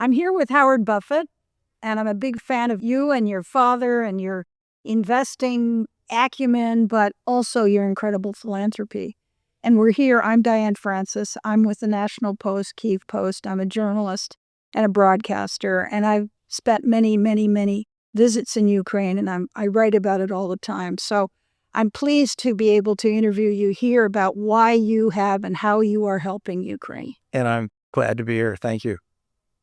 I'm here with Howard Buffett, and I'm a big fan of you and your father and your investing acumen, but also your incredible philanthropy. And we're here. I'm Diane Francis. I'm with the National Post, Kyiv Post. I'm a journalist and a broadcaster, and I've spent many, many, many visits in Ukraine, and I write about it all the time. So I'm pleased to be able to interview you here about why you have and how you are helping Ukraine. And I'm glad to be here. Thank you.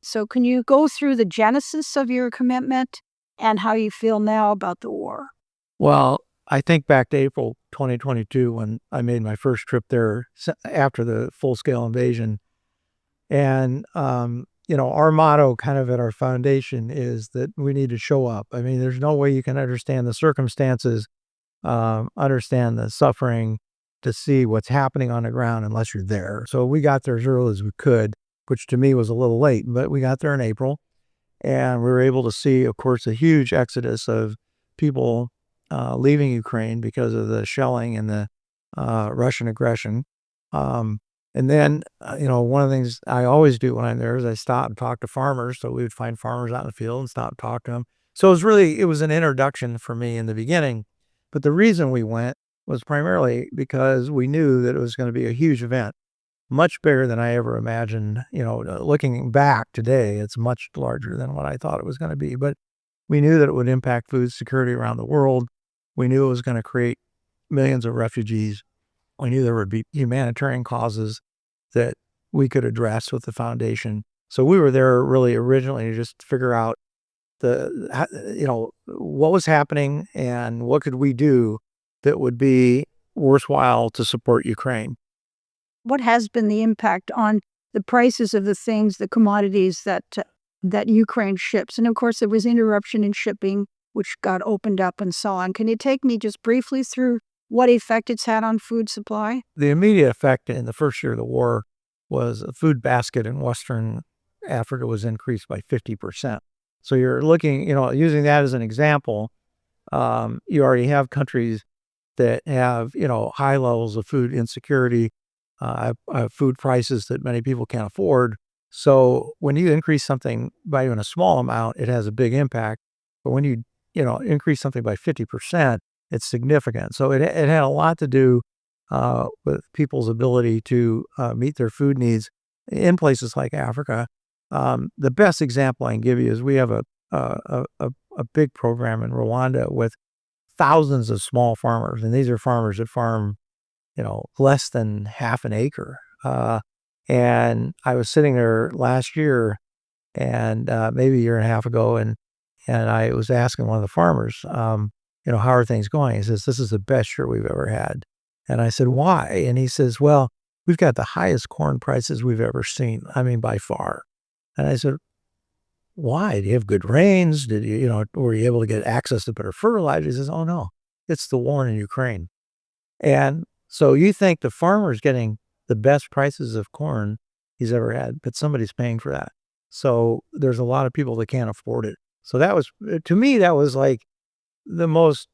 So can you go through the genesis of your commitment and how you feel now about the war? Well, I think back to April 2022 when I made my first trip there after the full-scale invasion. And, our motto kind of at our foundation is that we need to show up. I mean, there's no way you can understand the circumstances, understand the suffering, to see what's happening on the ground unless you're there. So we got there as early as we could, which to me was a little late, but we got there in April. And we were able to see, of course, a huge exodus of people leaving Ukraine because of the shelling and the Russian aggression. And then, one of the things I always do when I'm there is I stop and talk to farmers. So we would find farmers out in the field and stop and talk to them. So it was an introduction for me in the beginning. But the reason we went was primarily because we knew that it was going to be a huge event, much bigger than I ever imagined. Looking back today, it's much larger than what I thought it was going to be. But we knew that it would impact food security around the world. We knew it was going to create millions of refugees. We knew there would be humanitarian causes that we could address with the foundation. So we were there really originally to just figure out what was happening and what could we do that would be worthwhile to support Ukraine. What has been the impact on the prices of the things, the commodities that Ukraine ships? And of course, there was interruption in shipping, which got opened up and so on. Can you take me just briefly through what effect it's had on food supply? The immediate effect in the first year of the war was a food basket in Western Africa was increased by 50%. So you're looking, using that as an example, you already have countries that have, high levels of food insecurity, food prices that many people can't afford. So when you increase something by even a small amount, it has a big impact. But when you, increase something by 50%, it's significant. So it had a lot to do with people's ability to meet their food needs in places like Africa. The best example I can give you is we have a big program in Rwanda with thousands of small farmers, and these are farmers that farm, less than half an acre. And I was sitting there last year, and maybe a year and a half ago, and I was asking one of the farmers, how are things going? He says, "This is the best year we've ever had." And I said, "Why?" And he says, "Well, we've got the highest corn prices we've ever seen. I mean, by far." And I said, "Why? Do you have good rains? Did you, were you able to get access to better fertilizer?" He says, "Oh no, it's the war in Ukraine." And so you think the farmer's getting the best prices of corn he's ever had, but somebody's paying for that. So there's a lot of people that can't afford it. So to me, that was like the most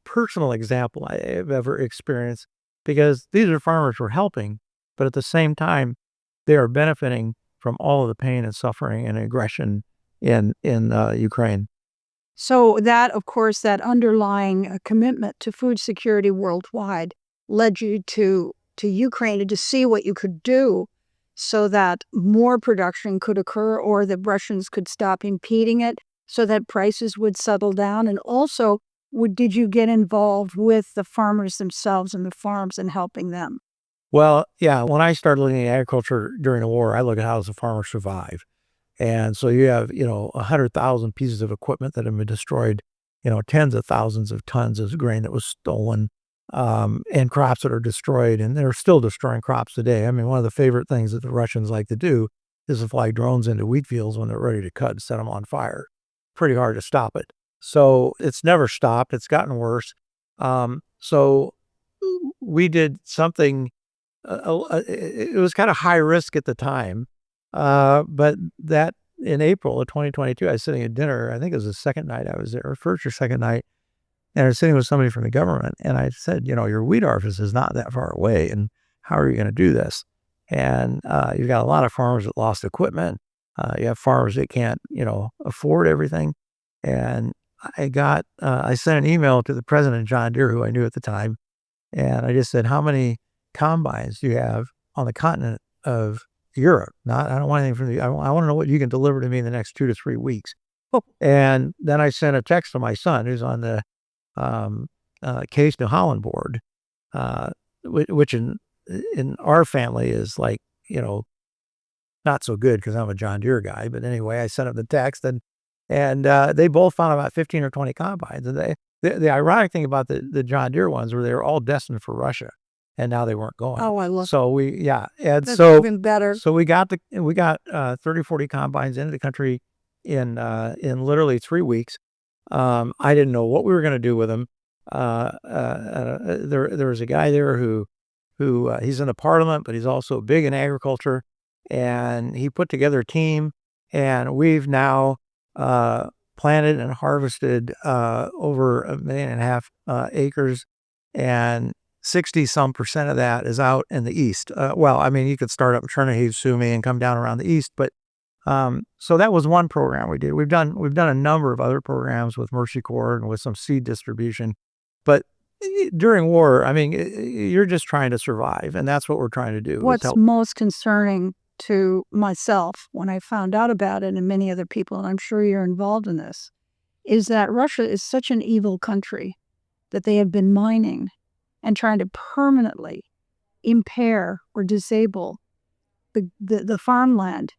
personal example I have ever experienced, because these are farmers we're helping, but at the same time, they are benefiting from all of the pain and suffering and aggression in Ukraine. So that, of course, that underlying commitment to food security worldwide led you to Ukraine and to see what you could do so that more production could occur or the Russians could stop impeding it so that prices would settle down. And also, did you get involved with the farmers themselves and the farms and helping them? Well, yeah, when I started looking at agriculture during the war, I look at how does the farmer survive. And so you have, 100,000 pieces of equipment that have been destroyed, tens of thousands of tons of grain that was stolen, and crops that are destroyed, and they're still destroying crops today. I mean, one of the favorite things that the Russians like to do is to fly drones into wheat fields when they're ready to cut and set them on fire. Pretty hard to stop it. So it's never stopped. It's gotten worse. So we did something, it was kind of high risk at the time. But that in April of 2022, I was sitting at dinner. I think it was the second night I was there, or first or second night. And I was sitting with somebody from the government. And I said, your wheat harvest is not that far away. And how are you going to do this? And you've got a lot of farmers that lost equipment. You have farmers that can't, afford everything. And I sent an email to the president of John Deere, who I knew at the time, and I just said, how many combines do you have on the continent of Europe? I don't want anything from I want to know what you can deliver to me in the next 2 to 3 weeks. And then I sent a text to my son, who's on the Case New Holland board, which in our family is like, not so good because I'm a John Deere guy. But anyway, I sent him the text, and they both found about 15 or 20 combines. And the ironic thing about the John Deere ones were they were all destined for Russia, and now they weren't going. Oh, I love. So and That's so even better. so we got 30, 40 combines into the country in literally 3 weeks. I didn't know what we were going to do with them. There was a guy there who he's in the parliament, but he's also big in agriculture, and he put together a team, and we've now planted and harvested over 1.5 million acres, and 60% of that is out in the east. You could start up in Trinity, Sumi, and come down around the east, but so that was one program we did. We've done a number of other programs with Mercy Corps and with some seed distribution, but during war, you're just trying to survive, and that's what we're trying to do. What's most concerning to myself when I found out about it, and many other people, and I'm sure you're involved in this, is that Russia is such an evil country that they have been mining and trying to permanently impair or disable the farmland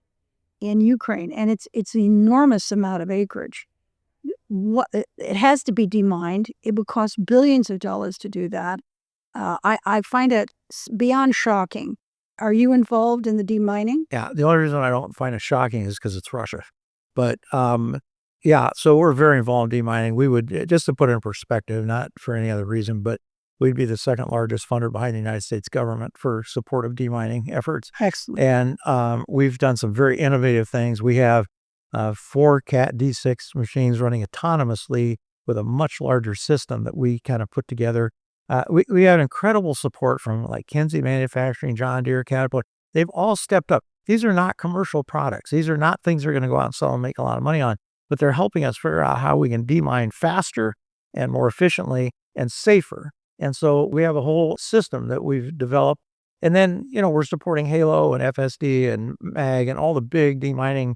in Ukraine, and it's an enormous amount of acreage. It has to be demined. It would cost billions of dollars to do that. I find it beyond shocking. Are you involved in the demining? Yeah, the only reason I don't find it shocking is because it's Russia. But so we're very involved in demining. We would, just to put it in perspective, not for any other reason, but we'd be the second largest funder behind the United States government for support of demining efforts. Excellent. And we've done some very innovative things. We have 4 Cat D6 machines running autonomously with a much larger system that we kind of put together. We have incredible support from like Kinsey Manufacturing, John Deere, Caterpillar. They've all stepped up. These are not commercial products. These are not things they're going to go out and sell and make a lot of money on, but they're helping us figure out how we can demine faster and more efficiently and safer. And so we have a whole system that we've developed. And then, we're supporting Halo and FSD and MAG and all the big demining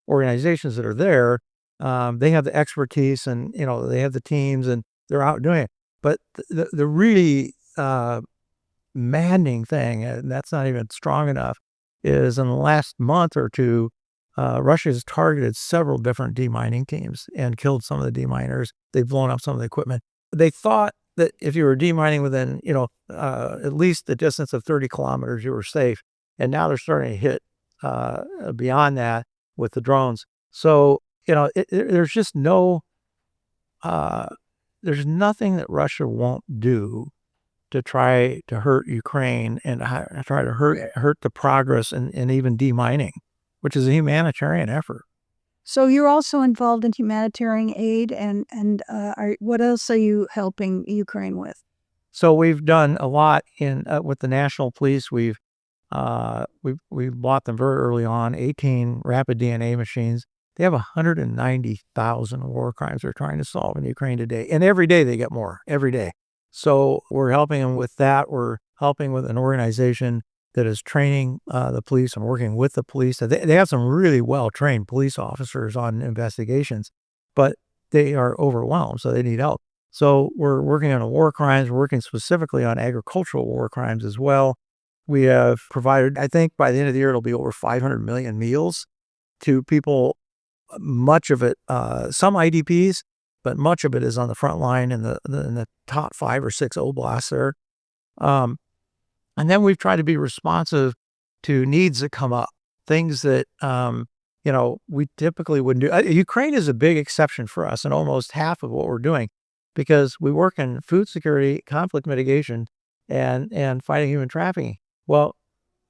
organizations that are there. They have the expertise, and, they have the teams, and they're out doing it. But the really maddening thing, and that's not even strong enough, is in the last month or two, Russia has targeted several different demining teams and killed some of the deminers. They've blown up some of the equipment. They thought that if you were demining within, at least the distance of 30 kilometers, you were safe. And now they're starting to hit beyond that with the drones. So, there's just there's nothing that Russia won't do to try to hurt Ukraine and try to hurt the progress in even demining, which is a humanitarian effort. So you're also involved in humanitarian aid, and what else are you helping Ukraine with? So we've done a lot with the National Police. We bought them very early on, 18 rapid DNA machines. They have 190,000 war crimes they're trying to solve in Ukraine today, and every day they get more, every day. So we're helping them with that. We're helping with an organization that is training the police and working with the police. They have some really well-trained police officers on investigations, but they are overwhelmed, so they need help. So we're working on war crimes. We're working specifically on agricultural war crimes as well. We have provided, I think by the end of the year, it'll be over 500 million meals to people, much of it, some IDPs, but much of it is on the front line in the top 5 or 6 oblasts there. And then we've tried to be responsive to needs that come up, things that, we typically wouldn't do. Ukraine is a big exception for us in almost half of what we're doing, because we work in food security, conflict mitigation, and fighting human trafficking. Well,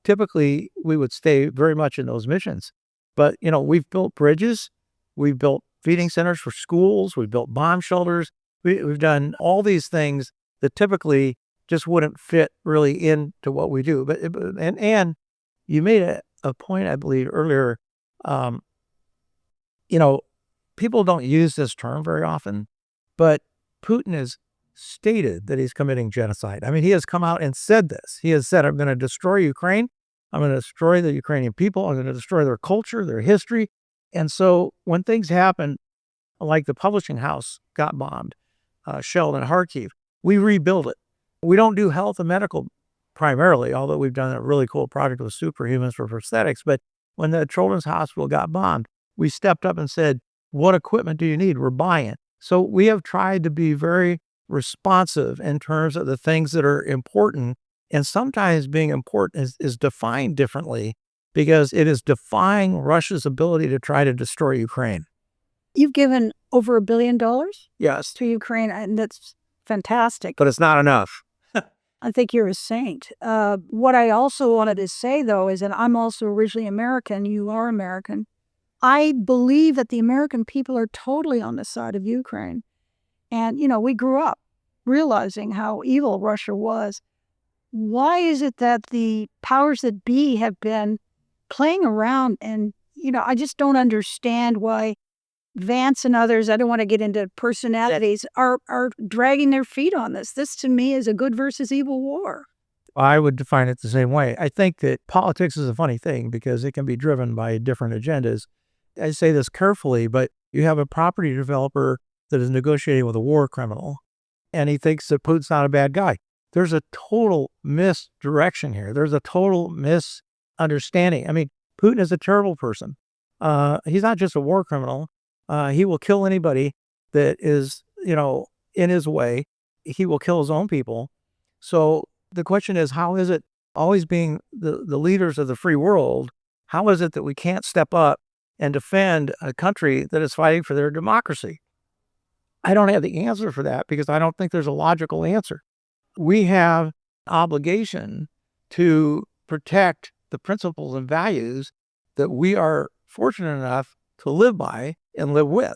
typically we would stay very much in those missions. But, we've built bridges, we've built feeding centers for schools, we've built bomb shelters, we've done all these things that typically just wouldn't fit really into what we do. And you made a point, I believe, earlier Um, you know, people don't use this term very often, but Putin has stated that he's committing genocide. I mean, he has come out and said this. He has said, I'm going to destroy Ukraine. I'm going to destroy the Ukrainian people. I'm going to destroy their culture, their history. And so when things happen, like the publishing house got bombed, shelled in Kharkiv, we rebuild it. We don't do health and medical primarily, although we've done a really cool project with superhumans for prosthetics. But when the children's hospital got bombed, we stepped up and said, what equipment do you need? We're buying it. So we have tried to be very responsive in terms of the things that are important. And sometimes being important is defined differently because it is defying Russia's ability to try to destroy Ukraine. You've given over $1 billion Yes. to Ukraine, and that's fantastic. But it's not enough. I think you're a saint. What I also wanted to say, though, is that I'm also originally American. You are American. I believe that the American people are totally on the side of Ukraine. And, we grew up realizing how evil Russia was. Why is it that the powers that be have been playing around? And, I just don't understand why Vance and others, I don't want to get into personalities, are dragging their feet on this. This, to me, is a good versus evil war. I would define it the same way. I think that politics is a funny thing because it can be driven by different agendas. I say this carefully, but you have a property developer that is negotiating with a war criminal, and he thinks that Putin's not a bad guy. There's a total misdirection here. There's a total misunderstanding. I mean, Putin is a terrible person. He's not just a war criminal. He will kill anybody that is, in his way. He will kill his own people. So the question is, how is it, always being the leaders of the free world, how is it that we can't step up and defend a country that is fighting for their democracy? I don't have the answer for that because I don't think there's a logical answer. We have obligation to protect the principles and values that we are fortunate enough to live by and live with.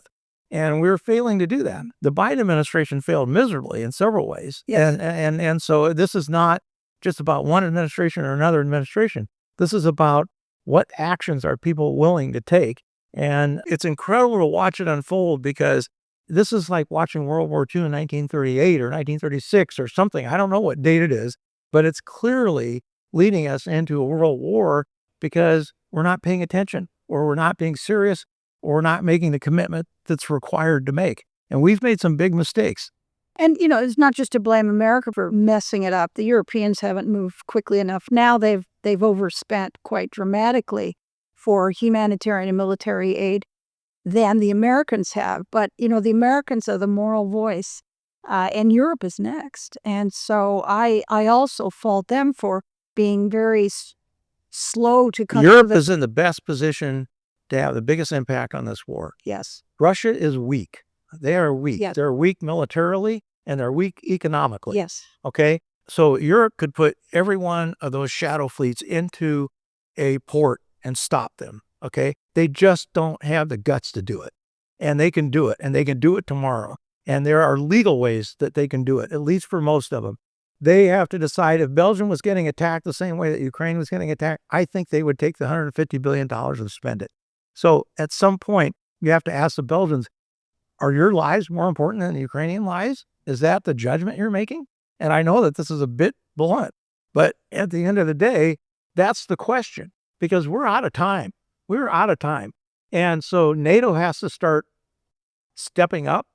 And we're failing to do that. The Biden administration failed miserably in several ways. Yes. And so this is not just about one administration or another administration. This is about what actions are people willing to take. And it's incredible to watch it unfold because this is like watching World War II in 1938 or 1936 or something. I don't know what date it is, but it's clearly leading us into a world war because we're not paying attention or we're not being serious or we're not making the commitment that's required to make. And we've made some big mistakes. And, it's not just to blame America for messing it up. The Europeans haven't moved quickly enough. Now they've overspent quite dramatically for humanitarian and military aid than the Americans have. But, the Americans are the moral voice, and Europe is next. And so I also fault them for being very slow to come. Europe is in the best position to have the biggest impact on this war. Yes. Russia is weak. They are weak. Yes. They're weak militarily and they're weak economically. Yes. Okay. So Europe could put every one of those shadow fleets into a port and stop them. Okay. They just don't have the guts to do it. And they can do it. And they can do it tomorrow. And there are legal ways that they can do it, at least for most of them. They have to decide if Belgium was getting attacked the same way that Ukraine was getting attacked, I think they would take the $150 billion and spend it. So at some point, you have to ask the Belgians, are your lives more important than the Ukrainian lives? Is that the judgment you're making? And I know that this is a bit blunt, but at the end of the day, that's the question because we're out of time. We're out of time. And so NATO has to start stepping up.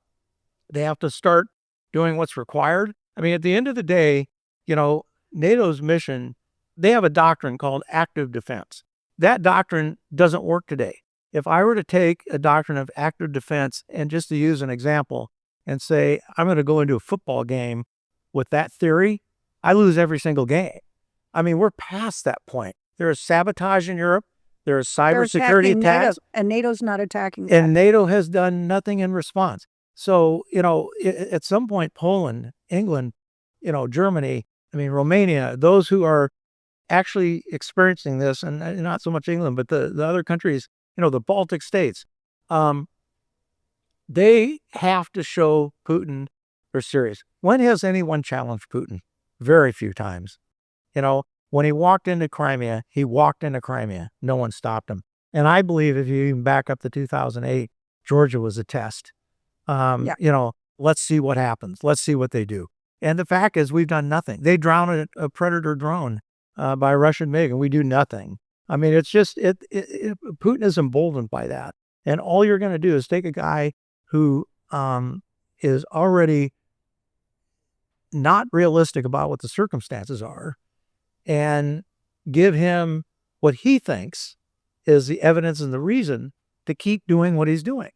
They have to start doing what's required. I mean, at the end of the day, NATO's mission, they have a doctrine called active defense. That doctrine doesn't work today. If I were to take a doctrine of active defense and just to use an example and say, I'm going to go into a football game with that theory, I lose every single game. I mean, we're past that point. There is sabotage in Europe. There is cybersecurity attacks. And NATO's not attacking that. And NATO has done nothing in response. So, at some point, Poland, England, Germany, Romania, those who are actually experiencing this, and not so much England, but the other countries, the Baltic states, they have to show Putin they're serious. When has anyone challenged Putin? Very few times. When he walked into Crimea, he walked into Crimea. No one stopped him. And I believe if you even back up to 2008, Georgia was a test. Let's see what happens. Let's see what they do. And the fact is, we've done nothing. They drowned a Predator drone by a Russian MiG, and we do nothing. I mean, it's just, Putin is emboldened by that. And all you're going to do is take a guy who is already not realistic about what the circumstances are and give him what he thinks is the evidence and the reason to keep doing what he's doing.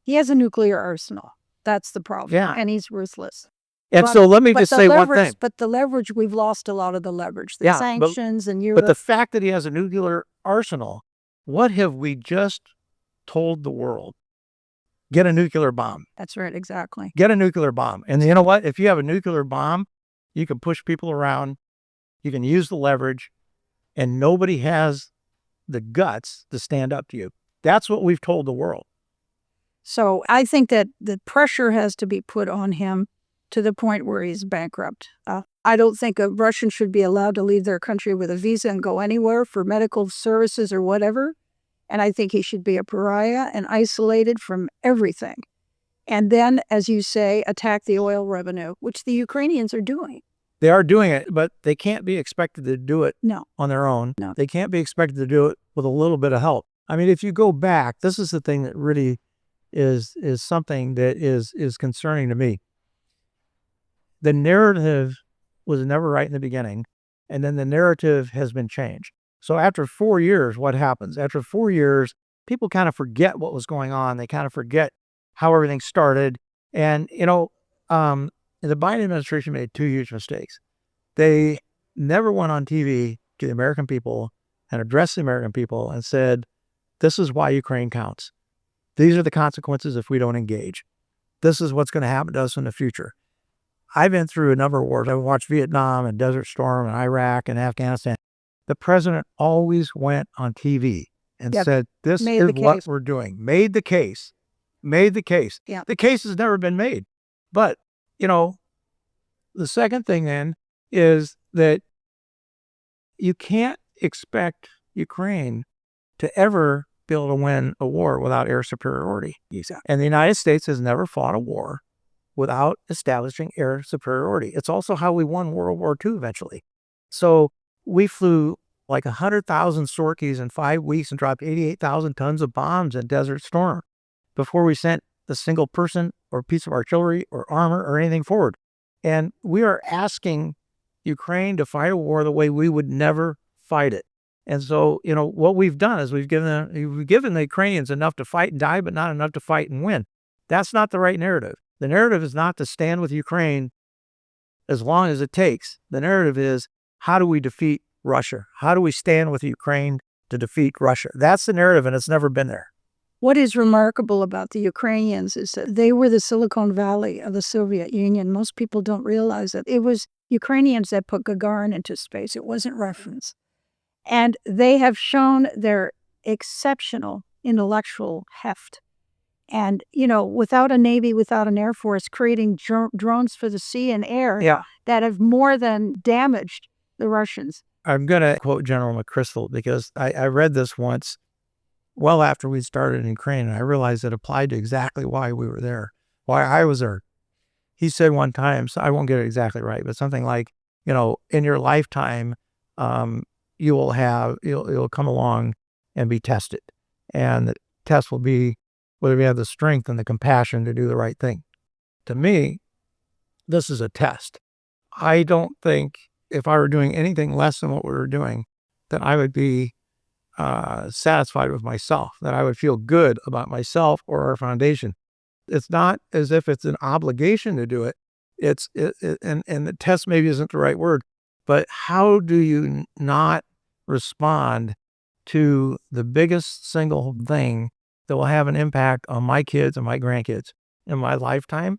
He has a nuclear arsenal. That's the problem. Yeah. And he's ruthless. And so let me just say one thing. But the leverage, we've lost a lot of the leverage. The sanctions and But the fact that he has a nuclear arsenal, what have we just told the world? Get a nuclear bomb. That's right, exactly. Get a nuclear bomb. And you know what? If you have a nuclear bomb, you can push people around, you can use the leverage, and nobody has the guts to stand up to you. That's what we've told the world. So I think that the pressure has to be put on him to the point where he's bankrupt. I don't think a Russian should be allowed to leave their country with a visa and go anywhere for medical services or whatever. And I think he should be a pariah and isolated from everything. And then, as you say, attack the oil revenue, which the Ukrainians are doing. They are doing it, but they can't be expected to do it No. on their own. No. They can't be expected to do it with a little bit of help. I mean, if you go back, this is the thing that really is something that is concerning to me. The narrative was never right in the beginning, and then the narrative has been changed. So after 4 years, what happens? After 4 years, people kind of forget what was going on. They kind of forget how everything started. And, the Biden administration made two huge mistakes. They never went on TV to the American people and addressed the American people and said, this is why Ukraine counts. These are the consequences if we don't engage. This is what's going to happen to us in the future. I've been through a number of wars. I've watched Vietnam and Desert Storm and Iraq and Afghanistan. The president always went on TV and said, this is what we're doing. Made the case. Yeah. The case has never been made. But, the second thing then is that you can't expect Ukraine to ever be able to win a war without air superiority. Exactly. And the United States has never fought a war without establishing air superiority. It's also how we won World War II eventually. So we flew like 100,000 sorties in 5 weeks and dropped 88,000 tons of bombs in Desert Storm before we sent a single person or piece of artillery or armor or anything forward. And we are asking Ukraine to fight a war the way we would never fight it. And so, what we've done is we've given the Ukrainians enough to fight and die, but not enough to fight and win. That's not the right narrative. The narrative is not to stand with Ukraine as long as it takes. The narrative is, how do we defeat Russia? How do we stand with Ukraine to defeat Russia? That's the narrative, and it's never been there. What is remarkable about the Ukrainians is that they were the Silicon Valley of the Soviet Union. Most people don't realize that. It was Ukrainians that put Gagarin into space. It wasn't Russians. And they have shown their exceptional intellectual heft. And, without a Navy, without an Air Force, creating drones for the sea and air that have more than damaged the Russians. I'm going to quote General McChrystal because I read this once well after we started in Ukraine, and I realized it applied to exactly why we were there, why I was there. He said one time, so I won't get it exactly right, but something like, in your lifetime, you'll come along and be tested. And the test will be whether you have the strength and the compassion to do the right thing. To me, this is a test. I don't think if I were doing anything less than what we were doing, that I would be satisfied with myself, that I would feel good about myself or our foundation. It's not as if it's an obligation to do it. And the test maybe isn't the right word, but how do you not respond to the biggest single thing that will have an impact on my kids and my grandkids in my lifetime?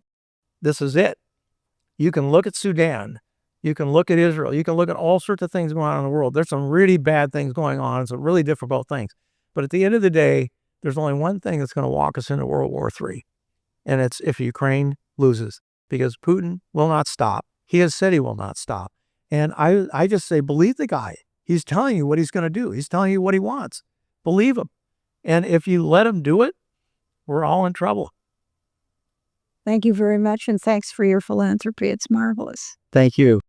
This is it. You can look at Sudan. You can look at Israel. You can look at all sorts of things going on in the world. There's some really bad things going on, some really difficult things. But at the end of the day, there's only one thing that's going to walk us into World War III. And it's if Ukraine loses, because Putin will not stop. He has said he will not stop. And I just say, believe the guy. He's telling you what he's going to do. He's telling you what he wants. believe them. And if you let them do it, we're all in trouble. Thank you very much, and thanks for your philanthropy. It's marvelous. Thank you.